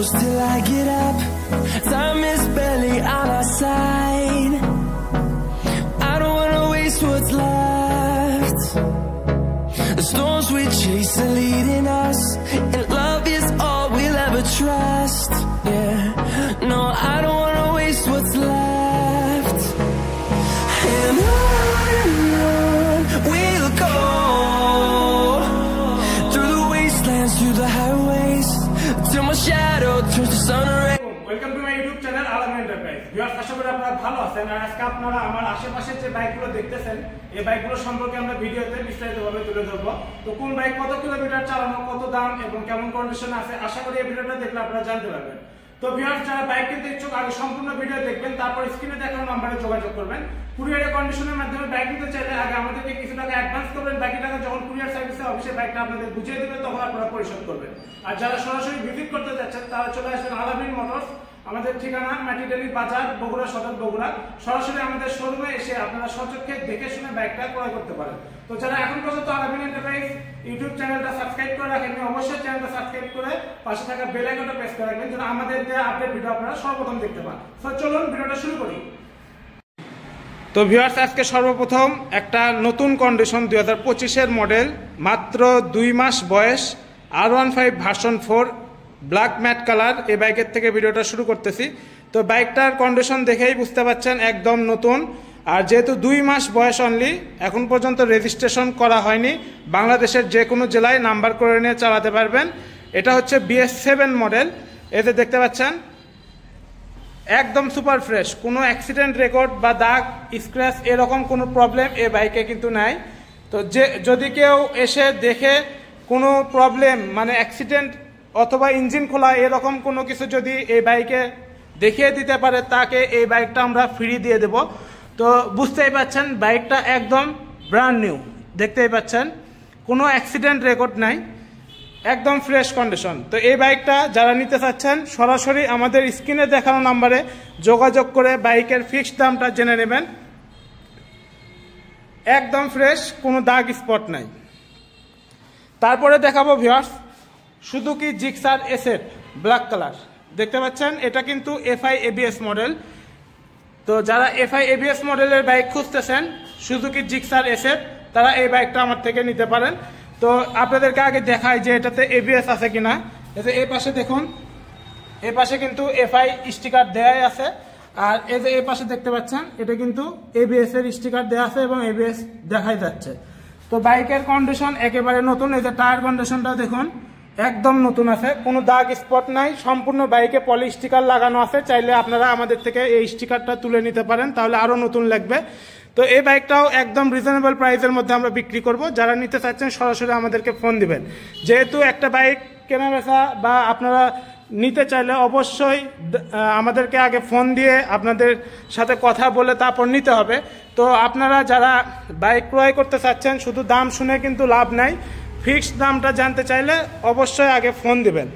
close till I get up. Time is barely on our side. I don't wanna waste what's left. The storms we chase are leading us, and love is all we'll ever trust. Yeah, no, I don't wanna waste what's left. And on we'll go, through the wastelands, through the highways, till my shadow turns to sun rays. Welcome to my YouTube channel Alam enterprise. Viewers, আশা করি আপনারা ভালো আছেন। আর আজকে আপনারা আমার আশেপাশে যে বাইকগুলো দেখতেছেন, এই বাইকগুলো সম্পর্কে আমরা ভিডিওতে বিস্তারিতভাবে তুলে ধরবো। তো কোন বাইক কত কিলোমিটার চালানো, কত দাম এবং কেমন কন্ডিশন আছে, আশা করি এই ভিডিওটা দেখলে আপনারা জানতে পারবেন। তো ভিউয়ার্স, যারা বাইক কিনতে ইচ্ছুক আগে সম্পূর্ণ ভিডিও দেখবেন, তারপর স্ক্রিনে দেখানো নম্বরে যোগাযোগ করবেন। কুরিয়ারের কন্ডিশনের মাধ্যমে বাইক নিতে চাইলে আগে আমাদেরকে কিছু টাকা অ্যাডভান্স করবেন, বাকি টাকা যখন কুরিয়ার সার্ভিসে অফিসে বাইকটা আপনাদের বুঝিয়ে দেবে তখন আপনারা পরিশোধ করবেন। আর যারা সরাসরি ভিজিট করতে যাচ্ছেন তারা চলে আসবেন আলামিন মোটরস। আমাদের ঠিকানা মাটিডালি বাজার, বগুড়া সদর, বগুড়া। সরাসরি আমাদের শোরুমে এসে আপনারা সচক্ষে দেখে শুনে বাইকটা ক্রয় করতে পারেন। তো যারা এখন পর্যন্ত আলামিন এন্টারপ্রাইজ ইউটিউব চ্যানেলটা সাবস্ক্রাইব করে রাখেননি, অবশ্যই চ্যানেলটা সাবস্ক্রাইব করে পাশে থাকা বেল আইকনটা প্রেস করে রাখবেন যেন আমাদের দেওয়া আপডেট ভিডিও আপনারা সর্বপ্রথম দেখতে পান। তো চলুন ভিডিওটা শুরু করি। তো ভিউয়ার্স, আজকে সর্বপ্রথম একটা নতুন কন্ডিশন 2025-এর মডেল, মাত্র 2 মাস বয়স, R15 version 4 black matte colour, এই বাইকের থেকে ভিডিওটা শুরু করতেছি। তো বাইকটার কন্ডিশন দেখেই বুঝতে পারছেন একদম নতুন। আর যেহেতু 2 মাস বয়স অনলি, এখন পর্যন্ত রেজিস্ট্রেশন করা হয়নি, বাংলাদেশের যে কোনো জেলায় নাম্বার করে নিয়ে চালাতে পারবেন। এটা হচ্ছে BS7 মডেল। এতে দেখতে পাচ্ছেন একদম সুপার ফ্রেশ, কোনো অ্যাক্সিডেন্ট রেকর্ড বা দাগ স্ক্র্যাচ এরকম কোনো প্রবলেম এ বাইকে কিন্তু নাই। তো যদি কেউ এসে দেখে কোনো প্রবলেম মানে অ্যাক্সিডেন্ট অথবা ইঞ্জিন খোলা এরকম কোনো কিছু যদি এই বাইকে দেখিয়ে দিতে পারে, তাকে এই বাইকটা আমরা ফ্রি দিয়ে দেব। তো বুঝতেই পাচ্ছেন বাইকটা একদম ব্র্যান্ড নিউ, দেখতেই পাচ্ছেন কোনো অ্যাক্সিডেন্ট রেকর্ড নাই, একদম ফ্রেশ কন্ডিশন। তো এই বাইকটা যারা নিতে চাচ্ছেন সরাসরি আমাদের স্ক্রিনে দেখানো নাম্বারে যোগাযোগ করে বাইকের ফিক্সড দামটা জেনে নেবেন। একদম ফ্রেশ, কোনো দাগ স্পট নাই। তারপরে দেখাবো viewers Suzuki Gixxer SF black colour, দেখতে পাচ্ছেন এটা কিন্তু FI ABS মডেল। তো যারা FI ABS মডেলের বাইক খুঁজতেছেন সুজুকি জিক্সার SF, তারা এই বাইকটা আমার থেকে নিতে পারেন। তো আপনাদেরকে আগে দেখায় যে এটাতে ABS আছে কিনা। এই পাশে দেখুন, এই পাশে কিন্তু FI স্টিকার দেয়াই আছে। আর এই পাশে দেখতে পাচ্ছেন এটা কিন্তু ABS এর স্টিকার দেওয়া আছে এবং ABS দেখাই যাচ্ছে। তো বাইকের কন্ডিশন একেবারে নতুন। এই যে টায়ার কন্ডিশনটাও দেখুন একদম নতুন আছে, কোনো দাগ স্পট নাই, সম্পূর্ণ বাইকে পলি স্টিকার লাগানো আছে। চাইলে আপনারা আমাদের থেকে এই স্টিকারটা তুলে নিতে পারেন, তাহলে আরও নতুন লাগবে। তো এই বাইকটাও একদম রিজনেবল প্রাইসের মধ্যে আমরা বিক্রি করব। যারা নিতে চাচ্ছেন সরাসরি আমাদেরকে ফোন দিবেন। যেহেতু একটা বাইক কেনা বেচা বা আপনারা নিতে চাইলে অবশ্যই আমাদেরকে আগে ফোন দিয়ে আপনাদের সাথে কথা বলে তারপর নিতে হবে। তো আপনারা যারা বাইক ক্রয় করতে চাচ্ছেন শুধু দাম শুনে কিন্তু লাভ নাই, ফিক্সড দামটা জানতে চাইলে অবশ্যই আগে ফোন দিবেন।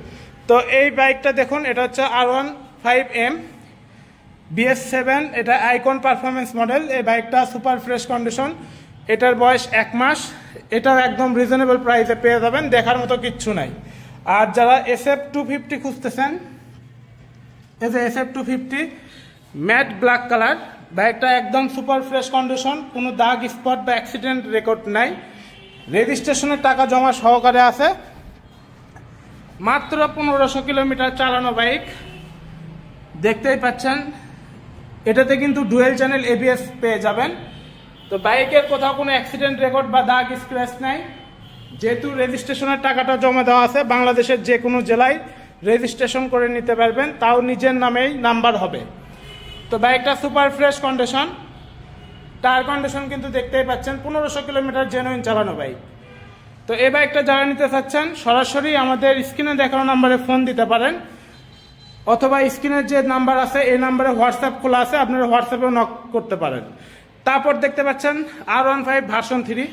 তো এই বাইকটা দেখুন, এটা হচ্ছে R15M BS7, এটা আইকন পারফরমেন্স মডেল। এই বাইকটা সুপার ফ্রেশ কন্ডিশন, এটার বয়স 1 মাস। এটাও একদম রিজনেবল প্রাইসে পেয়ে যাবেন, দেখার মতো কিচ্ছু নাই। আর যারা SF250 খুঁজতেছেন, এই যে SF250 ম্যাট ব্ল্যাক কালার, বাইকটা একদম সুপার ফ্রেশ কন্ডিশন, কোনো দাগ স্পট বা অ্যাক্সিডেন্ট রেকর্ড নাই, রেজিস্ট্রেশনের টাকা জমা সহকারে আছে। মাত্র 1500 কিলোমিটার চালানো বাইক, দেখতেই পাচ্ছেন। এটাতে কিন্তু ডুয়েল চ্যানেল ABS পেয়ে যাবেন। তো বাইকের কোথাও কোনো অ্যাক্সিডেন্ট রেকর্ড বা দাগ স্ক্র্যাচ নাই। যেহেতু রেজিস্ট্রেশনের টাকাটা জমা দেওয়া আছে, বাংলাদেশের যে কোনো জেলায় রেজিস্ট্রেশন করে নিতে পারবেন, তাও নিজের নামেই নাম্বার হবে। তো বাইকটা super fresh condition, tyre condition কিন্তু দেখতেই পাচ্ছেন, 1500 কিলোমিটার জেনুইন চালানো বাইক। তো এই বাইকটা যারা নিতে চাচ্ছেন সরাসরি আমাদের স্ক্রিনে দেখানো নাম্বারে ফোন দিতে পারেন, অথবা স্ক্রিনের যে নাম্বার আছে এই নাম্বারে হোয়াটসঅ্যাপ খোলা আছে, আপনারা হোয়াটসঅ্যাপেও নক করতে পারেন। তারপর দেখতে পাচ্ছেন R15 version 3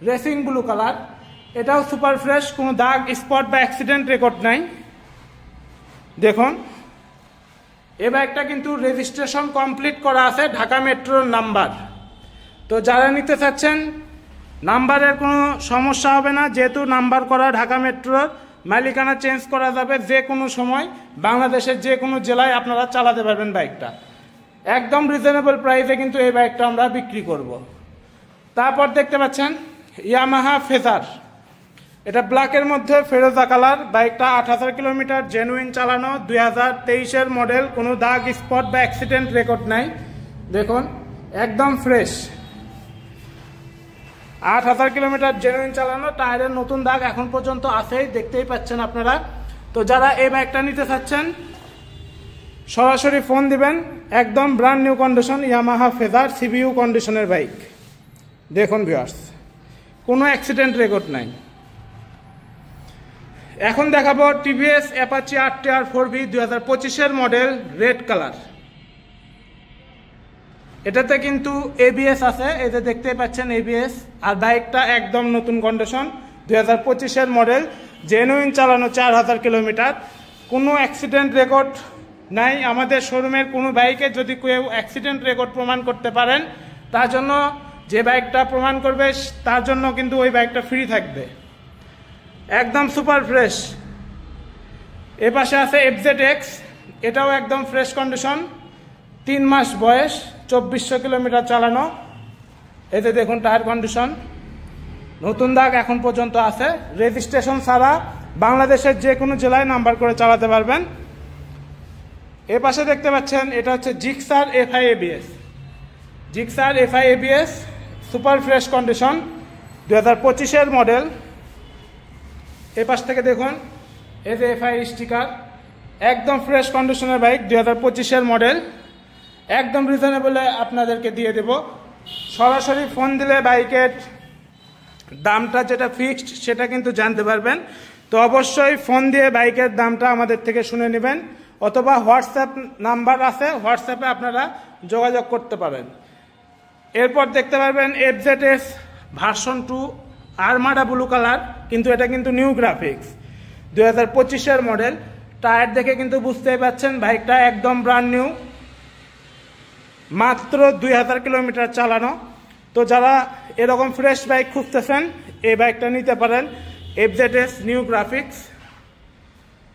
racing blue colour, এটাও সুপার ফ্রেশ, কোনো দাগ স্পট বা অ্যাক্সিডেন্ট রেকর্ড নাই। দেখুন এই বাইকটা কিন্তু রেজিস্ট্রেশন কমপ্লিট করা আছে, ঢাকা মেট্রোর নাম্বার। তো যারা নিতে চাচ্ছেন নাম্বারের কোনো সমস্যা হবে না, যেহেতু নাম্বার করা ঢাকা মেট্রোর, মালিকানা চেঞ্জ করা যাবে যে কোনো সময়, বাংলাদেশের যে কোনো জেলায় আপনারা চালাতে পারবেন বাইকটা। একদম রিজনেবল প্রাইসে কিন্তু এই বাইকটা আমরা বিক্রি করব। তারপর দেখতে পাচ্ছেন ইয়ামাহা ফেজার, এটা ব্ল্যাকের মধ্যে ফেরোজা কালার। বাইকটা 8000 কিলোমিটার জেনুইন চালানো, 2023-এর মডেল, কোনো দাগ স্পট বা অ্যাক্সিডেন্ট রেকর্ড নাই। দেখুন একদম ফ্রেশ, 8000 কিলোমিটার জেনুইন চালানো, টায়ারের নতুন দাগ এখন পর্যন্ত আছেই, দেখতেই পাচ্ছেন আপনারা। তো যারা এই বাইকটা নিতে চাচ্ছেন সরাসরি ফোন দিবেন। একদম brand new condition Yamaha Fazer CBU কন্ডিশনের বাইক। দেখুন ভিউয়ার্স, কোনো অ্যাক্সিডেন্ট রেকর্ড নাই। এখন দেখাবো টিভিএস অ্যাপাচি RTR 4V 2025-এর মডেল, রেড কালার। এটাতে কিন্তু ABS আছে, এতে দেখতেই পাচ্ছেন ABS। আর বাইকটা একদম নতুন কন্ডিশন, 2025-এর মডেল, জেনুইন চালানো, 4000 কিলোমিটার, কোনো অ্যাক্সিডেন্ট রেকর্ড নাই। আমাদের শোরুমের কোনো বাইকে যদি কেউ অ্যাক্সিডেন্ট রেকর্ড প্রমাণ করতে পারেন, তার জন্য যে বাইকটা প্রমাণ করবে তার জন্য কিন্তু ওই বাইকটা ফ্রি থাকবে। একদম সুপার ফ্রেশ। এ পাশে আছে FZX, এটাও একদম ফ্রেশ কন্ডিশন, 3 মাস বয়স, 2400 কিলোমিটার চালানো। এতে দেখুন টায়ার কন্ডিশন, নতুন দাগ এখন পর্যন্ত আছে। রেজিস্ট্রেশন ছাড়া বাংলাদেশের যে কোনো জেলায় নাম্বার করে চালাতে পারবেন। এ পাশে দেখতে পাচ্ছেন এটা হচ্ছে Gixxer FI ABS, Gixxer FI ABS super fresh condition, 2025-এর মডেল। এ পাশ থেকে দেখুন এই যে FI স্টিকার, একদম ফ্রেশ কন্ডিশনের বাইক, 2025-এর মডেল। একদম রিজনেবলে আপনাদেরকে দিয়ে দেব। সরাসরি ফোন দিলে বাইকের দামটা যেটা ফিক্সড সেটা কিন্তু জানতে পারবেন। তো অবশ্যই ফোন দিয়ে বাইকের দামটা আমাদের থেকে শুনে নেবেন, অথবা হোয়াটসঅ্যাপ নাম্বার আছে, হোয়াটসঅ্যাপে আপনারা যোগাযোগ করতে পারেন। এরপর দেখতে পারবেন FZS version 2 Armada blue colour, কিন্তু এটা কিন্তু নিউ গ্রাফিক্স, 2025-এর মডেল। টায়ার দেখে কিন্তু বুঝতেই পাচ্ছেন বাইকটা একদম ব্র্যান্ড নিউ, মাত্র 2000 কিলোমিটার চালানো। তো যারা এরকম ফ্রেশ বাইক খুঁজতেছেন এই বাইকটা নিতে পারেন। FZS new graphics,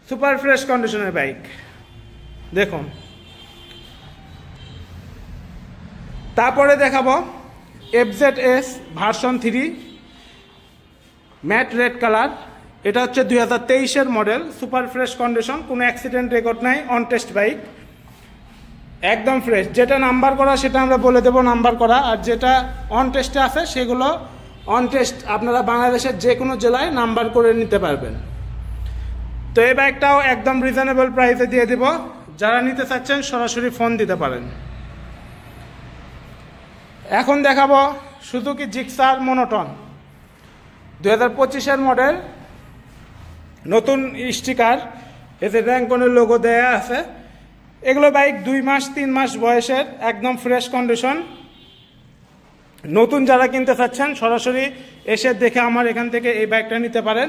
super fresh কন্ডিশনের বাইক। দেখুন তারপরে দেখাবো FZS version 3 matte red colour. এটা হচ্ছে 2023-এর মডেল, সুপার ফ্রেশ কন্ডিশন, কোনো অ্যাক্সিডেন্ট রেকর্ড নাই, অন টেস্ট বাইক, একদম ফ্রেশ। যেটা নাম্বার করা সেটা আমরা বলে দেবো নাম্বার করা, আর যেটা অন টেস্টে আছে সেগুলো অন টেস্ট আপনারা বাংলাদেশের যে কোনো জেলায় নাম্বার করে নিতে পারবেন। তো এই বাইকটাও একদম রিজনেবল প্রাইসে দিয়ে দেব, যারা নিতে চাচ্ছেন সরাসরি ফোন দিতে পারেন। এখন দেখাবো সুজুকি জিক্সার মনোটন, 2025-এর মডেল, নতুন স্টিকার, এতে র্যাঙ্কনের লোগো দেয়া আছে। এগুলো বাইক 2 মাস 3 মাস বয়সের, একদম ফ্রেশ কন্ডিশন। নতুন যারা কিনতে চাচ্ছেন সরাসরি এসে দেখে আমার এখান থেকে এই বাইকটা নিতে পারেন,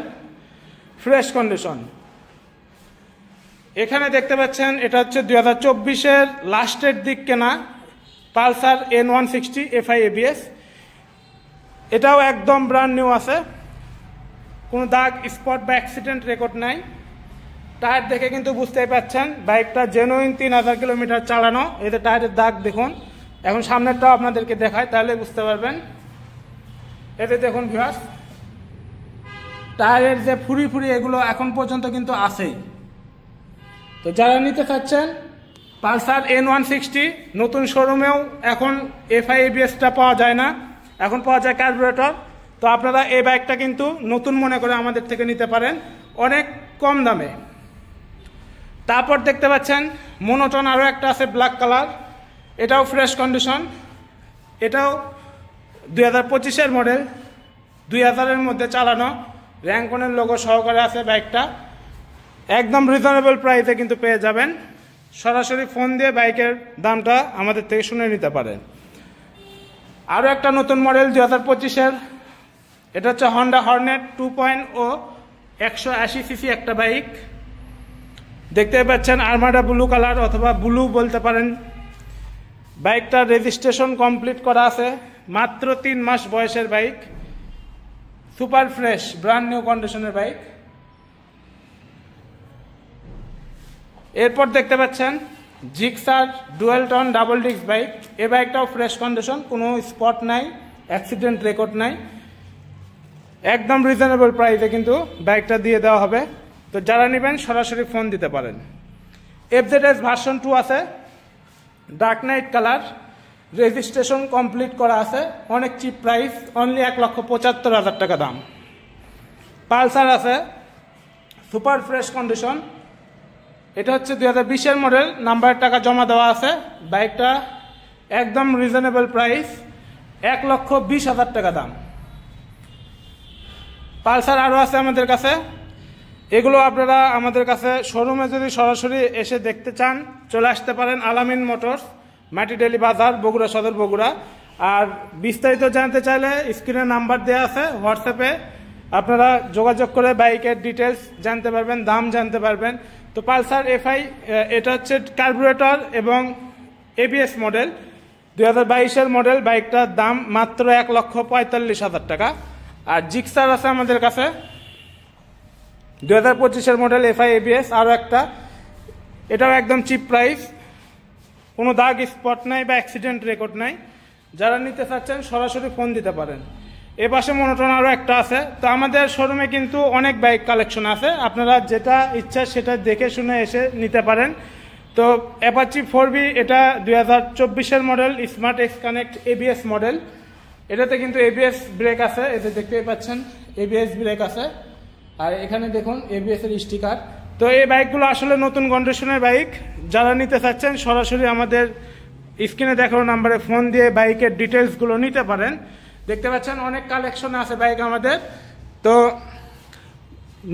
ফ্রেশ কন্ডিশন। এখানে দেখতে পাচ্ছেন এটা হচ্ছে 2024-এর লাস্টের দিক কেনা পালসার N160 FI ABS, এটাও একদম ব্র্যান্ড নিউ আছে, কোনো দাগ স্পট বা অ্যাক্সিডেন্ট রেকর্ড নাই। টায়ার দেখে কিন্তু বুঝতেই পাচ্ছেন বাইকটা জেনুইন, 3000 কিলোমিটার চালানো। এতে টায়ারের দাগ দেখুন, এখন সামনেরটাও আপনাদেরকে দেখায় তাহলে বুঝতে পারবেন। এতে দেখুন ভিউয়ার্স, টায়ারের যে ফুরি ফুরি এগুলো এখন পর্যন্ত কিন্তু আছেই। তো যারা নিতে চাচ্ছেন পালসার N160, নতুন শোরুমেও এখন FI ABS-টা পাওয়া যায় না, এখন পাওয়া যায় কার্বুরেটর। তো আপনারা এই বাইকটা কিন্তু নতুন মনে করে আমাদের থেকে নিতে পারেন অনেক কম দামে। তারপর দেখতে পাচ্ছেন মনোটন আরও একটা আছে ব্ল্যাক কালার, এটাও ফ্রেশ কন্ডিশন, এটাও 2025-এর মডেল, 2000-এর মধ্যে চালানো, র্যাঙ্কনের লোগো সহকারে আছে বাইকটা। একদম রিজনেবল প্রাইসে কিন্তু পেয়ে যাবেন। সরাসরি ফোন দিয়ে বাইকের দামটা আমাদের থেকে শুনে নিতে পারেন। আরও একটা নতুন মডেল 2025-এর, এটা হচ্ছে হন্ডা হর্নেট 2.0, 180 সিসি একটা বাইক। দেখতে পাচ্ছেন আরমাডা ব্লু কালার অথবা ব্লু বলতে পারেন। বাইকটা রেজিস্ট্রেশন কমপ্লিট করা আছে, মাত্র 3 মাস বয়সের bike, super fresh brand new কন্ডিশনের বাইক। এরপর দেখতে পাচ্ছেন Gixxer dual tone double disc bike. এই বাইকটাও ফ্রেশ কন্ডিশন, কোনো স্পট নাই, অ্যাক্সিডেন্ট রেকর্ড নাই, একদম রিজনেবল প্রাইসে কিন্তু বাইকটা দিয়ে দেওয়া হবে। তো যারা নেবেন সরাসরি ফোন দিতে পারেন। FZS ভার্সন 2 আছে, dark night colour, registration complete করা আছে, অনেক চিপ প্রাইস, অনলি 1,75,000 টাকা দাম। পালসার আছে সুপার ফ্রেশ কন্ডিশন, এটা হচ্ছে 2020-এর মডেল, নাম্বারের টাকা জমা দেওয়া আছে। বাইকটা একদম রিজনেবল প্রাইস, 1,20,000 টাকা দাম। পালসার আরও আছে আমাদের কাছে, এগুলো আপনারা আমাদের কাছে শোরুমে যদি সরাসরি এসে দেখতে চান চলে আসতে পারেন আলামিন মোটরস, মাটিডেলি বাজার, বগুড়া সদর, বগুড়া। আর বিস্তারিত জানতে চাইলে স্ক্রিনে নাম্বার দেওয়া আছে, হোয়াটসঅ্যাপে আপনারা যোগাযোগ করে বাইকের ডিটেলস জানতে পারবেন, দাম জানতে পারবেন। তো পালসার FI, এটা হচ্ছে কার্বুরেটর এবং ABS মডেল, 2022-এর মডেল। বাইকটার দাম মাত্র 1,45,000 টাকা। আর জিক্সার আছে আমাদের কাছে 2025-এর মডেল, FI ABS, আরও একটা, এটাও একদম চিপ প্রাইস, কোনো দাগ স্পট নাই বা অ্যাক্সিডেন্ট রেকর্ড নাই। যারা নিতে চাচ্ছেন সরাসরি ফোন দিতে পারেন। এ পাশে মনোটন আরও একটা আছে। তো আমাদের শোরুমে কিন্তু অনেক বাইক কালেকশন আছে, আপনারা যেটা ইচ্ছা সেটা দেখে শুনে এসে নিতে পারেন। তো অ্যাপাচি 4B, এটা 2024-এর model, smart X connect ABS model. এটাতে কিন্তু ABS ব্রেক আছে, এতে দেখতেই পাচ্ছেন ABS ব্রেক আছে, আর এখানে দেখুন ABS এর স্টিকার। তো এই বাইকগুলো আসলে নতুন কন্ডিশনের বাইক, যারা নিতে চাচ্ছেন সরাসরি আমাদের স্ক্রিনে দেখানো নাম্বারে ফোন দিয়ে বাইকের ডিটেলসগুলো নিতে পারেন। দেখতে পাচ্ছেন অনেক কালেকশন আছে বাইক আমাদের। তো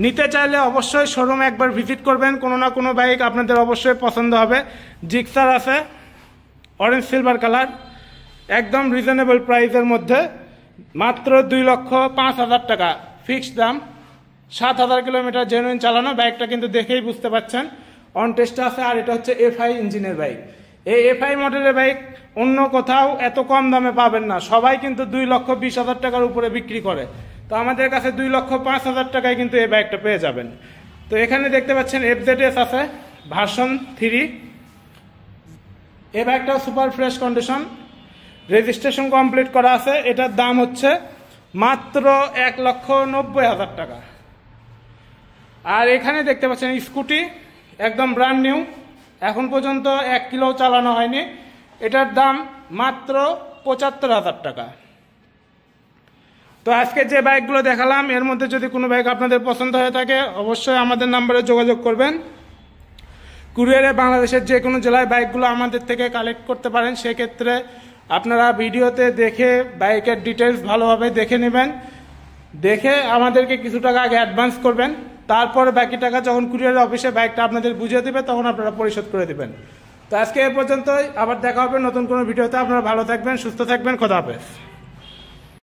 নিতে চাইলে অবশ্যই শোরুমে একবার ভিজিট করবেন, কোনো না কোনো বাইক আপনাদের অবশ্যই পছন্দ হবে। জিক্সার আছে অরেঞ্জ সিলভার কালার, একদম রিজনেবল প্রাইসের মধ্যে, মাত্র 2,05,000 টাকা ফিক্সড দাম। 7,000 কিলোমিটার জেনুইন চালানো, বাইকটা কিন্তু দেখেই বুঝতে পারছেন অন টেস্ট আছে। আর এটা হচ্ছে FI ইঞ্জিনের বাইক। এই FI মডেলের বাইক অন্য কোথাও এত কম দামে পাবেন না, সবাই কিন্তু 2,20,000 টাকার উপরে বিক্রি করে। তো আমাদের কাছে 2,05,000 টাকায় কিন্তু এই বাইকটা পেয়ে যাবেন। তো এখানে দেখতে পাচ্ছেন FZS আছে ভার্সন 3, এই বাইকটাও super fresh condition, registration complete করা আছে। এটার দাম হচ্ছে মাত্র 1,90,000 টাকা। আর এখানে দেখতে পাচ্ছেন স্কুটি, একদম ব্র্যান্ড নিউ, এখন পর্যন্ত 1 কিলো চালানো হয়নি। এটার দাম মাত্র 75,000 টাকা। তো আজকে যে বাইকগুলো দেখালাম এর মধ্যে যদি কোনো বাইক আপনাদের পছন্দ হয়ে থাকে অবশ্যই আমাদের নাম্বারে যোগাযোগ করবেন। কুরিয়ারে বাংলাদেশের যে কোনো জেলায় বাইকগুলো আমাদের থেকে কালেক্ট করতে পারেন। সেক্ষেত্রে আপনারা ভিডিওতে দেখে বাইকের ডিটেলস ভালোভাবে দেখে নেবেন, দেখে আমাদেরকে কিছু টাকা আগে অ্যাডভান্স করবেন, তারপর বাকি টাকা যখন কুরিয়ার অফিসে বাইকটা আপনাদের বুঝিয়ে দেবে তখন আপনারা পরিশোধ করে দেবেন। তো আজকে এ পর্যন্তই, আবার দেখা হবে নতুন কোনো ভিডিওতে। আপনারা ভালো থাকবেন, সুস্থ থাকবেন, খোদা হাফেজ।